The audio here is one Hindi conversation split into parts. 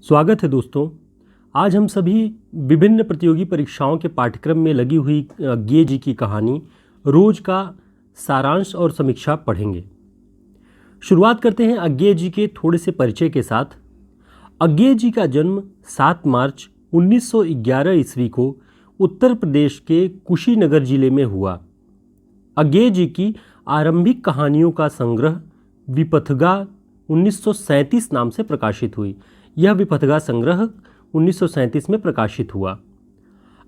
स्वागत है दोस्तों। आज हम सभी विभिन्न प्रतियोगी परीक्षाओं के पाठ्यक्रम में लगी हुई अज्ञेय जी की कहानी रोज का सारांश और समीक्षा पढ़ेंगे। शुरुआत करते हैं अज्ञेय जी के थोड़े से परिचय के साथ। अज्ञेय जी का जन्म 7 मार्च 1911 ईस्वी को उत्तर प्रदेश के कुशीनगर जिले में हुआ। अज्ञेय जी की आरंभिक कहानियों का संग्रह विपथगा 1937 नाम से प्रकाशित हुई। यह विपथगा संग्रह 1937 में प्रकाशित हुआ।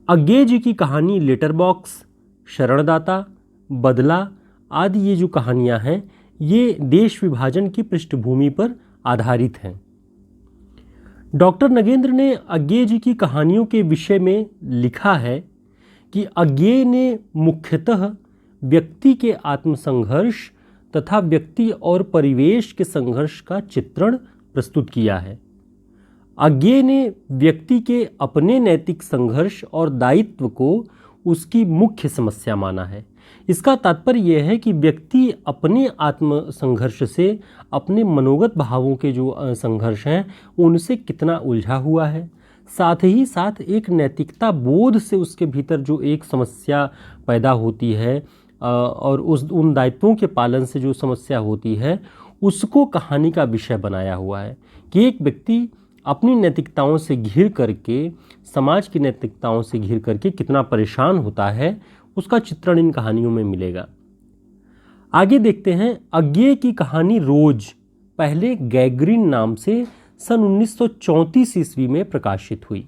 अज्ञेय जी की कहानी लेटर बॉक्स, शरणदाता, बदला आदि ये जो कहानियां हैं ये देश विभाजन की पृष्ठभूमि पर आधारित हैं। डॉक्टर नगेंद्र ने अज्ञेय जी की कहानियों के विषय में लिखा है कि अज्ञेय ने मुख्यतः व्यक्ति के आत्मसंघर्ष तथा व्यक्ति और परिवेश के संघर्ष का चित्रण प्रस्तुत किया है। अज्ञेय ने व्यक्ति के अपने नैतिक संघर्ष और दायित्व को उसकी मुख्य समस्या माना है। इसका तात्पर्य यह है कि व्यक्ति अपने आत्म संघर्ष से, अपने मनोगत भावों के जो संघर्ष हैं उनसे कितना उलझा हुआ है, साथ ही साथ एक नैतिकता बोध से उसके भीतर जो एक समस्या पैदा होती है और उन दायित्वों के पालन से जो समस्या होती है उसको कहानी का विषय बनाया हुआ है कि एक व्यक्ति अपनी नैतिकताओं से घिर करके, समाज की नैतिकताओं से घिर करके कितना परेशान होता है उसका चित्रण इन कहानियों में मिलेगा। आगे देखते हैं। अज्ञेय की कहानी रोज पहले गैगरिन नाम से सन 1934 ईस्वी में प्रकाशित हुई।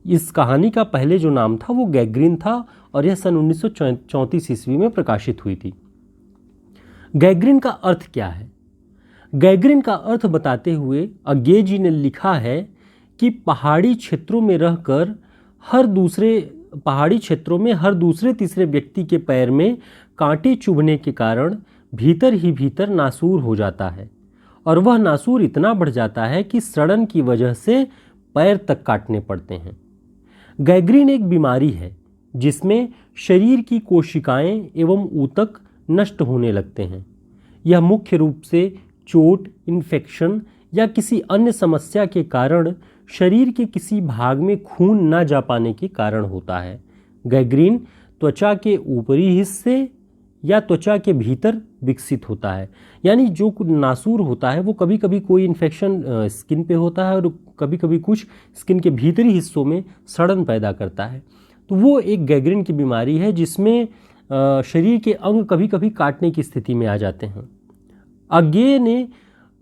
इस कहानी का पहले जो नाम था वो गैगरिन था और यह सन 1934 ईस्वी में प्रकाशित हुई थी। गैगरिन का अर्थ क्या है? गैगरिन का अर्थ बताते हुए अज्ञेय जी ने लिखा है कि पहाड़ी क्षेत्रों में हर दूसरे तीसरे व्यक्ति के पैर में कांटे चुभने के कारण भीतर ही भीतर नासूर हो जाता है और वह नासूर इतना बढ़ जाता है कि सड़न की वजह से पैर तक काटने पड़ते हैं। गैगरिन एक बीमारी है जिसमें शरीर की कोशिकाएं एवं ऊतक नष्ट होने लगते हैं। यह मुख्य रूप से चोट, इन्फेक्शन या किसी अन्य समस्या के कारण शरीर के किसी भाग में खून न जा पाने के कारण होता है। गैगरिन त्वचा के ऊपरी हिस्से या त्वचा के भीतर विकसित होता है, यानी जो नासूर होता है वो कभी कभी कोई इन्फेक्शन स्किन पे होता है और कभी कभी कुछ स्किन के भीतरी हिस्सों में सड़न पैदा करता है। तो वो एक गैगरिन की बीमारी है जिसमें शरीर के अंग कभी कभी काटने की स्थिति में आ जाते हैं। अज्ञेय ने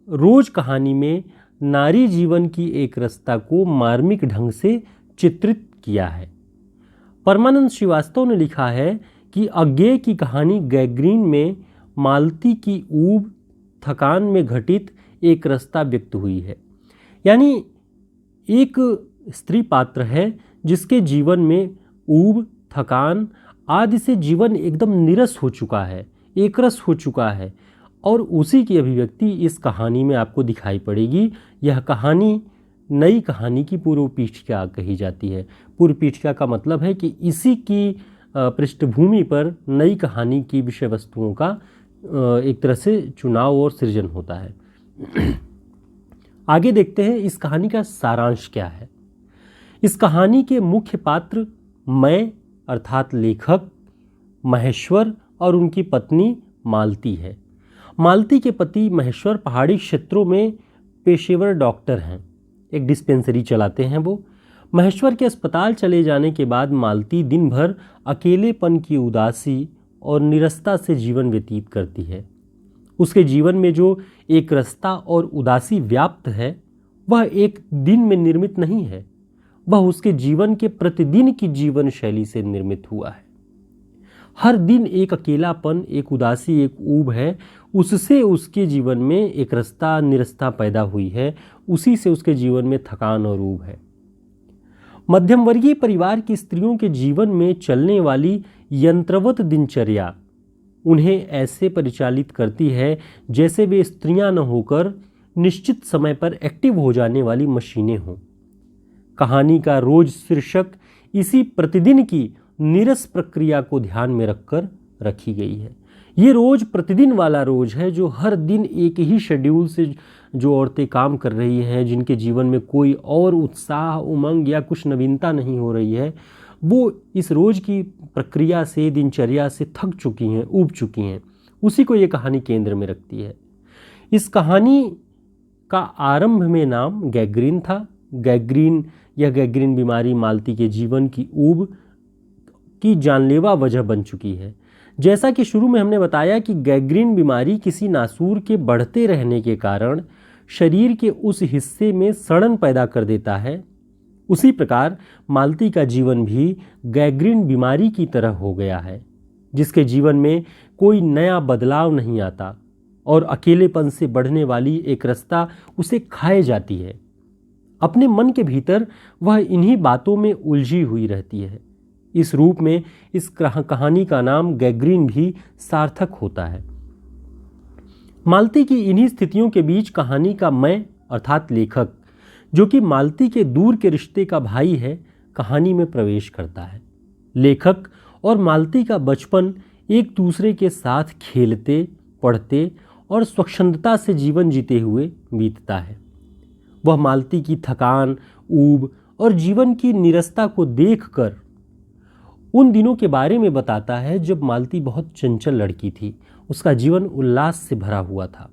रोज कहानी में नारी जीवन की एक रस्ता को मार्मिक ढंग से चित्रित किया है। परमानंद श्रीवास्तव ने लिखा है कि अज्ञेय की कहानी गैगरिन में मालती की ऊब, थकान में घटित एक रस्ता व्यक्त हुई है। यानी एक स्त्री पात्र है जिसके जीवन में ऊब, थकान आदि से जीवन एकदम नीरस हो चुका है, एकरस हो चुका है और उसी की अभिव्यक्ति इस कहानी में आपको दिखाई पड़ेगी। यह कहानी नई कहानी की पूर्व पीठिका कही जाती है। पूर्व पीठिका का मतलब है कि इसी की पृष्ठभूमि पर नई कहानी की विषय वस्तुओं का एक तरह से चुनाव और सृजन होता है। आगे देखते हैं इस कहानी का सारांश क्या है। इस कहानी के मुख्य पात्र मैं अर्थात लेखक, महेश्वर और उनकी पत्नी मालती है। मालती के पति महेश्वर पहाड़ी क्षेत्रों में पेशेवर डॉक्टर हैं, एक डिस्पेंसरी चलाते हैं वो। महेश्वर के अस्पताल चले जाने के बाद मालती दिन भर अकेलेपन की उदासी और निरस्ता से जीवन व्यतीत करती है। उसके जीवन में जो एक रस्ता और उदासी व्याप्त है वह एक दिन में निर्मित नहीं है, वह उसके जीवन के प्रतिदिन की जीवन शैली से निर्मित हुआ है। हर दिन एक अकेलापन, एक उदासी, एक ऊब है, उससे उसके जीवन में एक रस्ता, निरस्ता पैदा हुई है, उसी से उसके जीवन में थकान और ऊब है। मध्यम वर्गीय परिवार की स्त्रियों के जीवन में चलने वाली यंत्रवत दिनचर्या उन्हें ऐसे परिचालित करती है जैसे वे स्त्रियां न होकर निश्चित समय पर एक्टिव हो जाने वाली मशीनें हों। कहानी का रोज शीर्षक इसी प्रतिदिन की नीरस प्रक्रिया को ध्यान में रखकर रखी गई है। ये रोज प्रतिदिन वाला रोज है जो हर दिन एक ही शेड्यूल से जो औरतें काम कर रही हैं, जिनके जीवन में कोई और उत्साह, उमंग या कुछ नवीनता नहीं हो रही है, वो इस रोज़ की प्रक्रिया से, दिनचर्या से थक चुकी हैं, ऊब चुकी हैं। उसी को ये कहानी केंद्र में रखती है। इस कहानी का आरंभ में नाम गैंग्रीन था। यह गैंग्रीन बीमारी मालती के जीवन की ऊब की जानलेवा वजह बन चुकी है। जैसा कि शुरू में हमने बताया कि गैंग्रीन बीमारी किसी नासूर के बढ़ते रहने के कारण शरीर के उस हिस्से में सड़न पैदा कर देता है, उसी प्रकार मालती का जीवन भी गैंग्रीन बीमारी की तरह हो गया है, जिसके जीवन में कोई नया बदलाव नहीं आता और अकेलेपन से बढ़ने वाली एक रास्ता उसे खाए जाती है। अपने मन के भीतर वह इन्हीं बातों में उलझी हुई रहती है। इस रूप में इस कहानी का नाम गैंग्रीन भी सार्थक होता है। मालती की इन्हीं स्थितियों के बीच कहानी का मैं अर्थात लेखक, जो कि मालती के दूर के रिश्ते का भाई है, कहानी में प्रवेश करता है। लेखक और मालती का बचपन एक दूसरे के साथ खेलते, पढ़ते और स्वच्छंदता से जीवन जीते हुए बीतता है। वह मालती की थकान, ऊब और जीवन की निरस्ता को देखकर उन दिनों के बारे में बताता है जब मालती बहुत चंचल लड़की थी। उसका जीवन उल्लास से भरा हुआ था,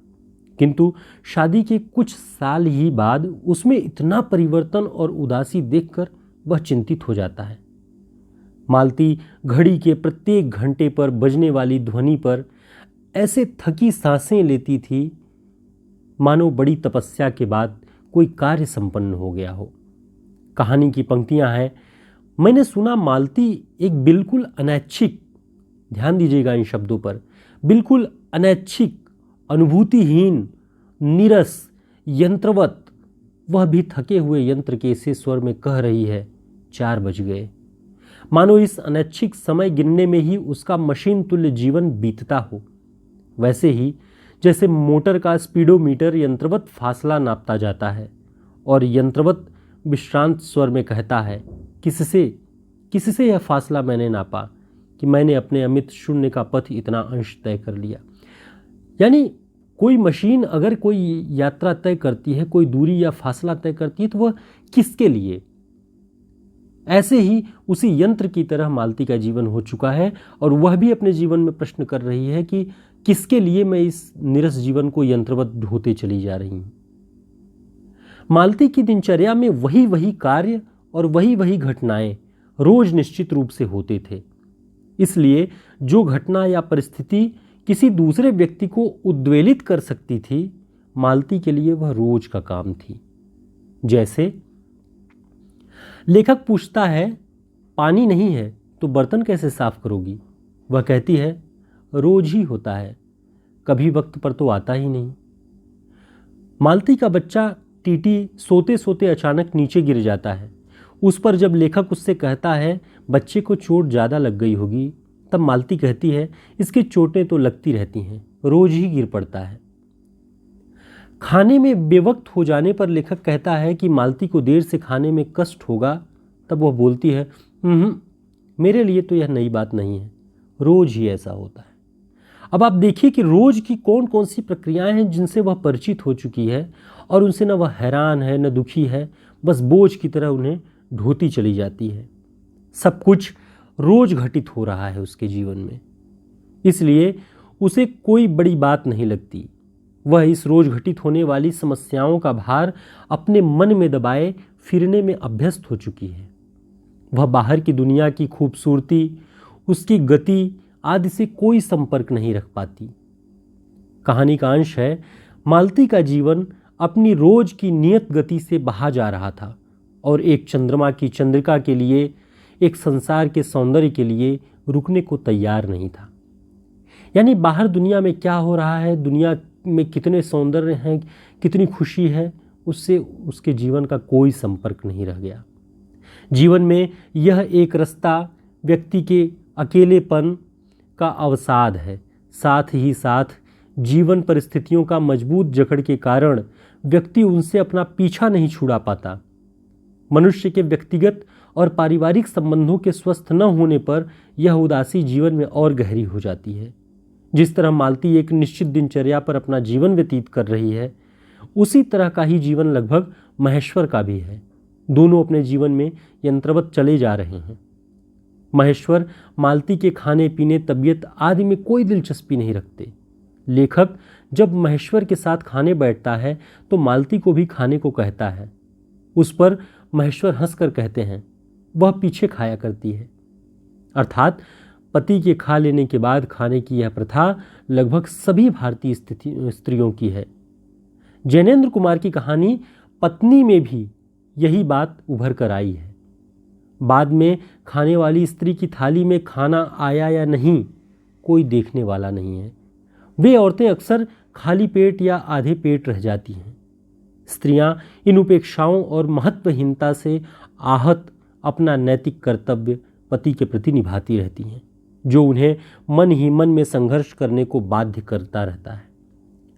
किंतु शादी के कुछ साल ही बाद उसमें इतना परिवर्तन और उदासी देखकर वह चिंतित हो जाता है। मालती घड़ी के प्रत्येक घंटे पर बजने वाली ध्वनि पर ऐसे थकी सांसें लेती थी मानो बड़ी तपस्या के बाद कोई कार्य संपन्न हो गया हो। कहानी की पंक्तियां हैं, मैंने सुना मालती एक बिल्कुल अनैच्छिक, ध्यान दीजिएगा इन शब्दों पर, बिल्कुल अनैच्छिक, अनुभूतिहीन, नीरस, यंत्रवत, वह भी थके हुए यंत्र के ऐसे स्वर में कह रही है 4 बज गए। मानो इस अनैच्छिक समय गिनने में ही उसका मशीन तुल्य जीवन बीतता हो। वैसे ही जैसे मोटर का स्पीडोमीटर यंत्रवत फासला नापता जाता है और यंत्रवत विश्रांत स्वर में कहता है, किससे यह फासला मैंने नापा कि मैंने अपने अमित शून्य का पथ इतना अंश तय कर लिया। यानी कोई मशीन अगर कोई यात्रा तय करती है, कोई दूरी या फासला तय करती है, तो वह किसके लिए? ऐसे ही उसी यंत्र की तरह मालती का जीवन हो चुका है और वह भी अपने जीवन में प्रश्न कर रही है कि किसके लिए मैं इस निरस जीवन को यंत्रवत ढोते चली जा रही हूं। मालती की दिनचर्या में वही वही कार्य और वही वही घटनाएं रोज निश्चित रूप से होते थे। इसलिए जो घटना या परिस्थिति किसी दूसरे व्यक्ति को उद्वेलित कर सकती थी, मालती के लिए वह रोज का काम थी। जैसे लेखक पूछता है, पानी नहीं है तो बर्तन कैसे साफ करोगी? वह कहती है, रोज ही होता है, कभी वक्त पर तो आता ही नहीं। मालती का बच्चा टीटी सोते सोते अचानक नीचे गिर जाता है। उस पर जब लेखक उससे कहता है बच्चे को चोट ज़्यादा लग गई होगी, तब मालती कहती है इसकी चोटें तो लगती रहती हैं, रोज ही गिर पड़ता है। खाने में बेवक्त हो जाने पर लेखक कहता है कि मालती को देर से खाने में कष्ट होगा, तब वह बोलती है मेरे लिए तो यह नई बात नहीं है, रोज ही ऐसा होता है। अब आप देखिए कि रोज की कौन कौन सी प्रक्रियाएं हैं जिनसे वह परिचित हो चुकी है और उनसे न वह हैरान है न दुखी है, बस बोझ की तरह उन्हें ढोती चली जाती है। सब कुछ रोज घटित हो रहा है उसके जीवन में, इसलिए उसे कोई बड़ी बात नहीं लगती। वह इस रोज घटित होने वाली समस्याओं का भार अपने मन में दबाए फिरने में अभ्यस्त हो चुकी है। वह बाहर की दुनिया की खूबसूरती, उसकी गति आदि से कोई संपर्क नहीं रख पाती। कहानी का अंश है, मालती का जीवन अपनी रोज की नियत गति से बहा जा रहा था और एक चंद्रमा की चंद्रिका के लिए, एक संसार के सौंदर्य के लिए रुकने को तैयार नहीं था। यानी बाहर दुनिया में क्या हो रहा है, दुनिया में कितने सौंदर्य हैं, कितनी खुशी है, उससे उसके जीवन का कोई संपर्क नहीं रह गया। जीवन में यह एक रास्ता व्यक्ति के अकेलेपन का अवसाद है। साथ ही साथ जीवन परिस्थितियों का मजबूत जकड़ के कारण व्यक्ति उनसे अपना पीछा नहीं छुड़ा पाता। मनुष्य के व्यक्तिगत और पारिवारिक संबंधों के स्वस्थ न होने पर यह उदासी जीवन में और गहरी हो जाती है। जिस तरह मालती एक निश्चित दिनचर्या पर अपना जीवन व्यतीत कर रही है, उसी तरह का ही जीवन लगभग महेश्वर का भी है। दोनों अपने जीवन में यंत्रवत चले जा रहे हैं। महेश्वर मालती के खाने पीने, तबीयत आदि में कोई दिलचस्पी नहीं रखते। लेखक जब महेश्वर के साथ खाने बैठता है तो मालती को भी खाने को कहता है। उस पर महेश्वर हंसकर कहते हैं, वह पीछे खाया करती है। अर्थात पति के खा लेने के बाद खाने की यह प्रथा लगभग सभी भारतीय स्त्रियों की है। जैनेन्द्र कुमार की कहानी पत्नी में भी यही बात उभर कर आई है। बाद में खाने वाली स्त्री की थाली में खाना आया या नहीं, कोई देखने वाला नहीं है। वे औरतें अक्सर खाली पेट या आधे पेट रह जाती हैं। स्त्रियां इन उपेक्षाओं और महत्वहीनता से आहत अपना नैतिक कर्तव्य पति के प्रति निभाती रहती हैं, जो उन्हें मन ही मन में संघर्ष करने को बाध्य करता रहता है।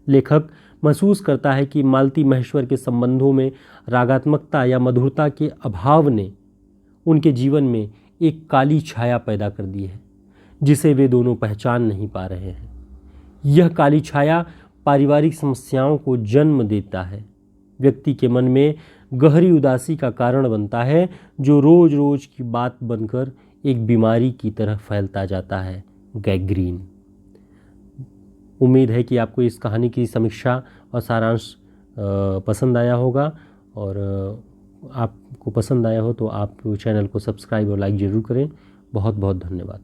लेखक महसूस करता है कि मालती महेश्वर के संबंधों में रागात्मकता या मधुरता के अभाव ने उनके जीवन में एक काली छाया पैदा कर दी है, जिसे वे दोनों पहचान नहीं पा रहे हैं। यह काली छाया पारिवारिक समस्याओं को जन्म देता है, व्यक्ति के मन में गहरी उदासी का कारण बनता है, जो रोज रोज की बात बनकर एक बीमारी की तरह फैलता जाता है, गैंग्रीन। उम्मीद है कि आपको इस कहानी की समीक्षा और सारांश पसंद आया होगा, और आपको पसंद आया हो तो आप चैनल को सब्सक्राइब और लाइक ज़रूर करें। बहुत बहुत धन्यवाद।